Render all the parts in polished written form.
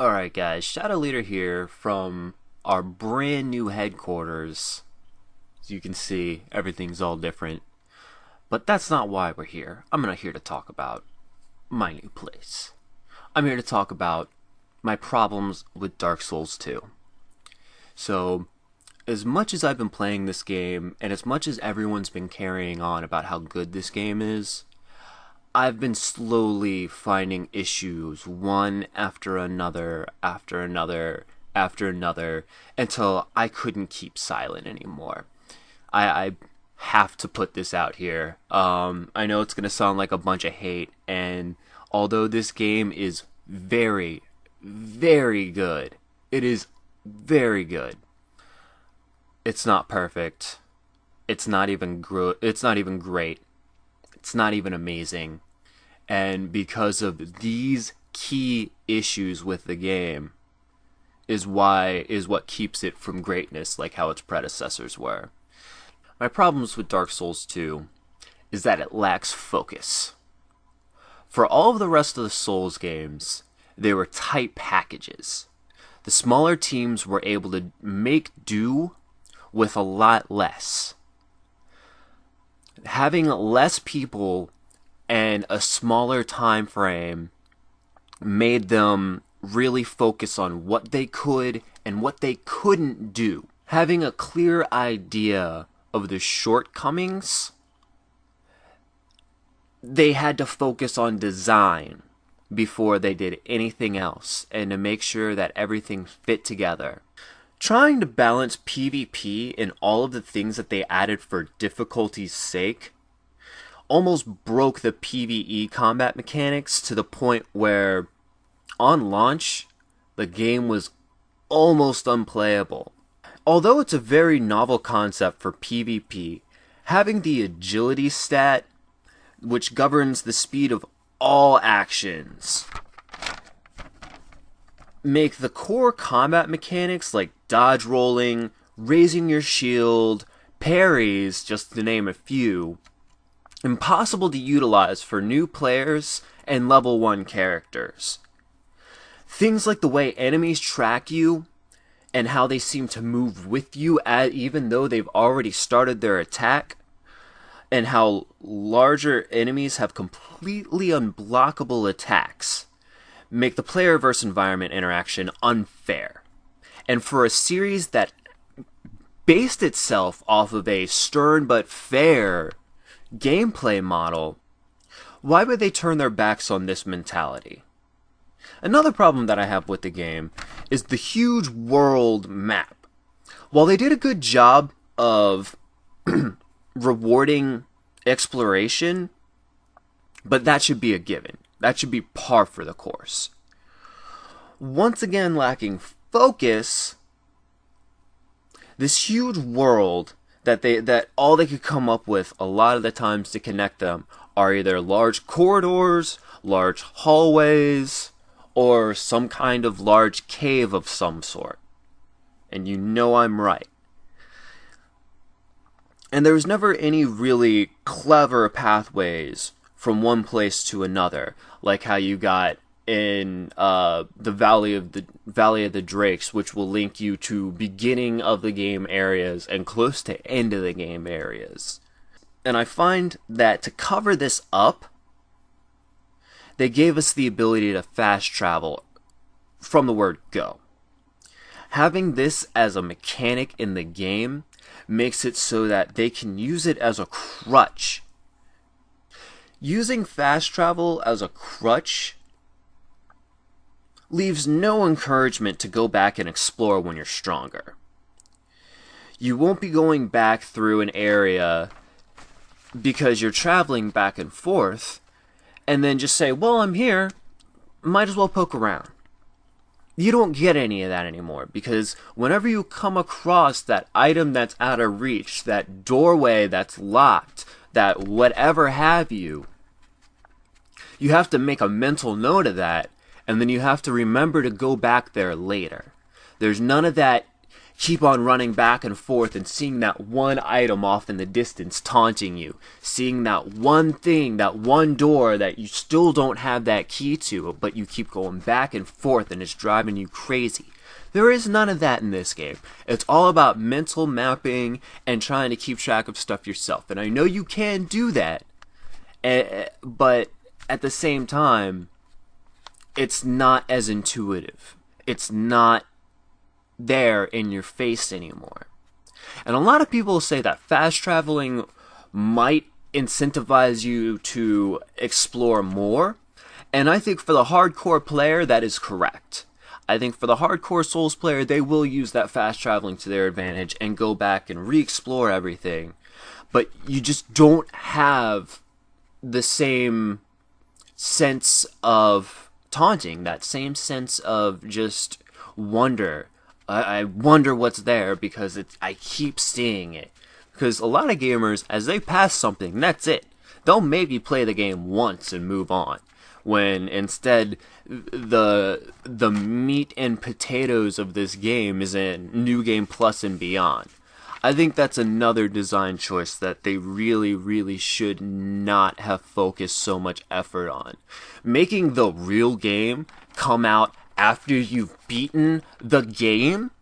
Alright guys, Shadow Leader here from our brand new headquarters. As you can see, everything's all different. But that's not why we're here. I'm not here to talk about my new place. I'm here to talk about my problems with Dark Souls 2. So, as much as I've been playing this game, and as much as everyone's been carrying on about how good this game is, I've been slowly finding issues, one after another, after another, after another, until I couldn't keep silent anymore. I have to put this out here. I know it's going to sound like a bunch of hate, and although this game is very, very good, it is very good. It's not perfect. It's not even it's not even great. It's not even amazing. And because of these key issues with the game is what keeps it from greatness like how its predecessors were. My problems with Dark Souls 2 is that it lacks focus. For all of the rest of the Souls games, they were tight packages. The smaller teams were able to make do with a lot less. Having less people and a smaller time frame made them really focus on what they could and what they couldn't do. Having a clear idea of the shortcomings, they had to focus on design before they did anything else and to make sure that everything fit together. Trying to balance PvP and all of the things that they added for difficulty's sake almost broke the PvE combat mechanics to the point where, on launch, the game was almost unplayable. Although it's a very novel concept for PvP, having the agility stat, which governs the speed of all actions, make the core combat mechanics like dodge rolling, raising your shield, parries, just to name a few, impossible to utilize for new players and level 1 characters. Things like the way enemies track you and how they seem to move with you even though they've already started their attack, and how larger enemies have completely unblockable attacks, make the player versus environment interaction unfair. And for a series that based itself off of a stern but fair gameplay model, why would they turn their backs on this mentality? Another problem that I have with the game is the huge world map. While they did a good job of rewarding exploration, but that should be a given. That should be par for the course. Once again, lacking focus, this huge world that all they could come up with a lot of the times to connect them are either large corridors, large hallways, or some kind of large cave of some sort. And you know I'm right. And there was never any really clever pathways from one place to another, like how you got in the Valley of the Drakes, which will link you to beginning of the game areas and close to end of the game areas. And I find that to cover this up, they gave us the ability to fast travel from the word go. Having this as a mechanic in the game makes it so that they can use it as a crutch. Using fast travel as a crutch leaves no encouragement to go back and explore when you're stronger. You won't be going back through an area because you're traveling back and forth and then just say, well, I'm here, might as well poke around. You don't get any of that anymore, because whenever you come across that item that's out of reach, that doorway that's locked, that whatever have you have to make a mental note of that, and then you have to remember to go back there later. There's none of that, keep on running back and forth and seeing that one item off in the distance taunting you, seeing that one thing, that one door that you still don't have that key to, but you keep going back and forth and it's driving you crazy. There is none of that in this game. It's all about mental mapping and trying to keep track of stuff yourself. And I know you can do that, but at the same time, it's not as intuitive. It's not there in your face anymore. And a lot of people say that fast traveling might incentivize you to explore more. And I think for the hardcore player, that is correct. I think for the hardcore Souls player, they will use that fast traveling to their advantage and go back and re-explore everything. But you just don't have the same sense of taunting, that same sense of just wonder. I wonder what's there because I keep seeing it. Because a lot of gamers, as they pass something, that's it. They'll maybe play the game once and move on. When instead, the meat and potatoes of this game is in New Game Plus and beyond. I think that's another design choice that they really, really should not have focused so much effort on. Making the real game come out after you've beaten the game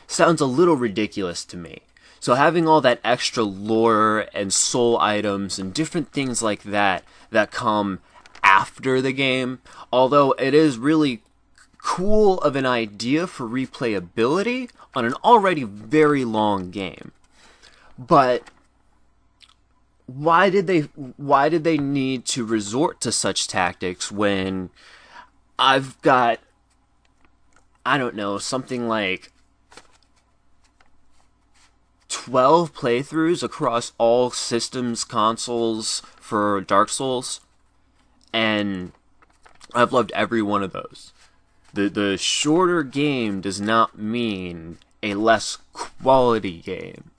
sounds a little ridiculous to me. So having all that extra lore and soul items and different things like that come after the game, although it is really cool of an idea for replayability on an already very long game. But why did they need to resort to such tactics when I've got, I don't know, something like 12 playthroughs across all systems, consoles for Dark Souls, and I've loved every one of those. The shorter game does not mean a less quality game.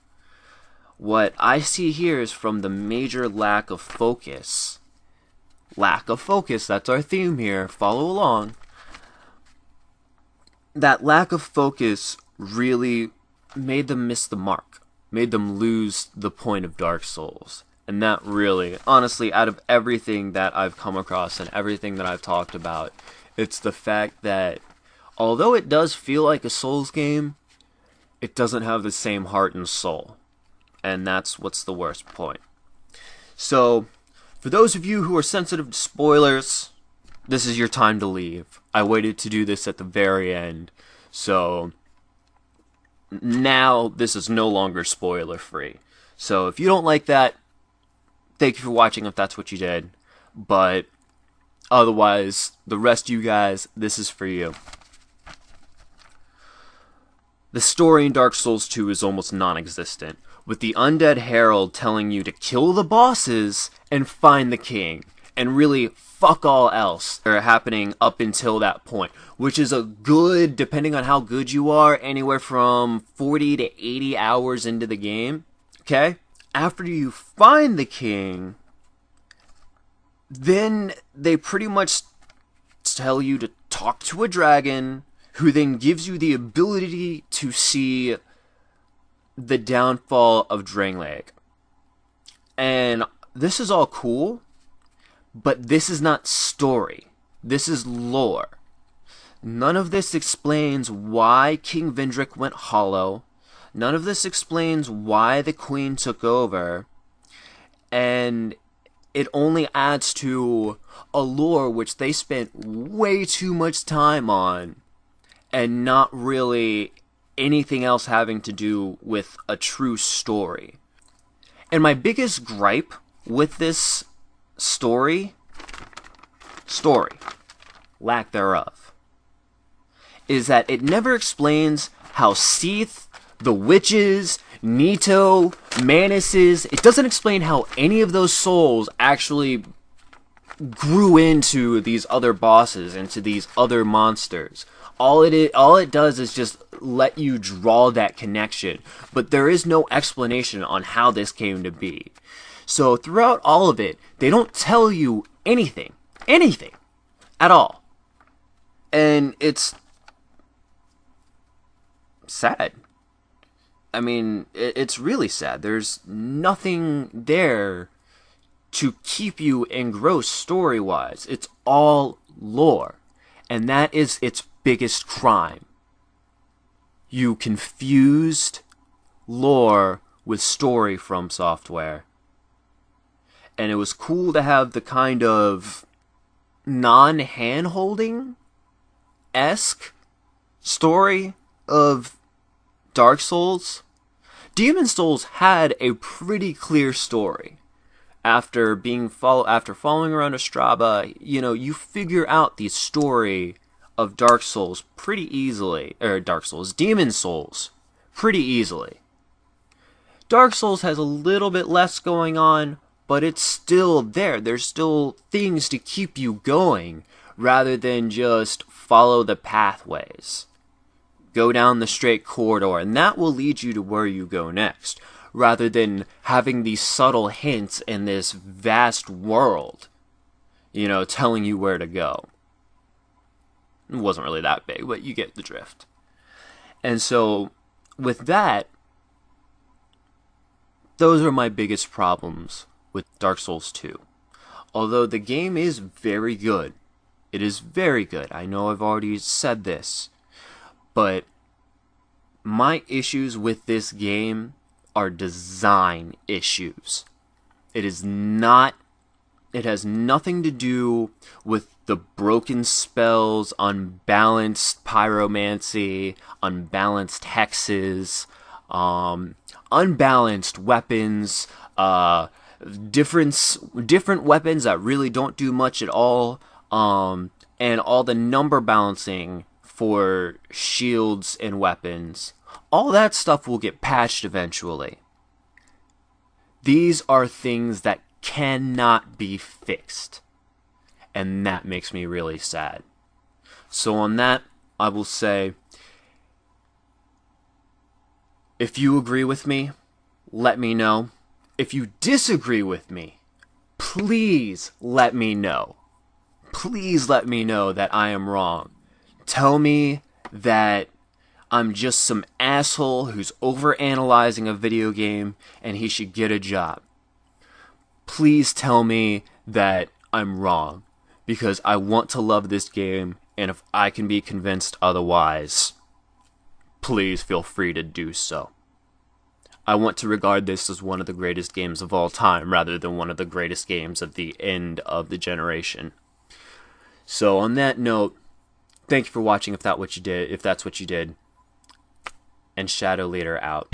What I see here is from the major lack of focus. Lack of focus, that's our theme here. Follow along. That lack of focus really made them miss the mark. Made them lose the point of Dark Souls. And that really, honestly, out of everything that I've come across and everything that I've talked about, it's the fact that although it does feel like a Souls game, it doesn't have the same heart and soul. And that's what's the worst point. So, for those of you who are sensitive to spoilers, this is your time to leave. I waited to do this at the very end, so now this is no longer spoiler free. So if you don't like that, thank you for watching if that's what you did. But otherwise, the rest of you guys, this is for you. The story in Dark Souls 2 is almost non-existent, with the Undead Herald telling you to kill the bosses and find the king, and really fuck all else that are happening up until that point, which is a good, depending on how good you are, anywhere from 40 to 80 hours into the game, okay? After you find the king, then they pretty much tell you to talk to a dragon, who then gives you the ability to see the downfall of Drangleic. And this is all cool, but this is not story. This is lore. None of this explains why King Vendrick went hollow. None of this explains why the Queen took over. And it only adds to a lore which they spent way too much time on, and not really anything else having to do with a true story. And my biggest gripe with this story, lack thereof, is that it never explains how Seath, the witches, Nito, Manus, it doesn't explain how any of those souls actually grew into these other bosses, into these other monsters. All it does is just let you draw that connection, but there is no explanation on how this came to be. So throughout all of it, they don't tell you anything at all. And it's sad. I mean, it's really sad. There's nothing there to keep you engrossed story-wise. It's all lore. And that is its biggest crime. You confused lore with story from software. And it was cool to have the kind of non-hand-holding-esque story of Dark Souls. Demon Souls had a pretty clear story. After following around Ostrava, you figure out the story of Dark Souls pretty easily. Demon Souls, pretty easily. Dark Souls has a little bit less going on, but it's still there. There's still things to keep you going, rather than just follow the pathways. Go down the straight corridor, and that will lead you to where you go next, rather than having these subtle hints in this vast world, telling you where to go. It wasn't really that big, but you get the drift. And so, with that, those are my biggest problems with Dark Souls 2. Although the game is very good. It is very good. I know I've already said this. But my issues with this game are design issues. It has nothing to do with the broken spells, unbalanced pyromancy, unbalanced hexes, unbalanced weapons, different weapons that really don't do much at all, and all the number balancing for shields and weapons. All that stuff will get patched eventually. These are things that cannot be fixed. And that makes me really sad. So on that, I will say, if you agree with me, let me know. If you disagree with me, please let me know. Please let me know that I am wrong. Tell me that I'm just some asshole who's overanalyzing a video game and he should get a job. Please tell me that I'm wrong, because I want to love this game, and if I can be convinced otherwise, please feel free to do so. I want to regard this as one of the greatest games of all time, rather than one of the greatest games of the end of the generation. So on that note, thank you for watching if that's what you did. And Shadow Leader out.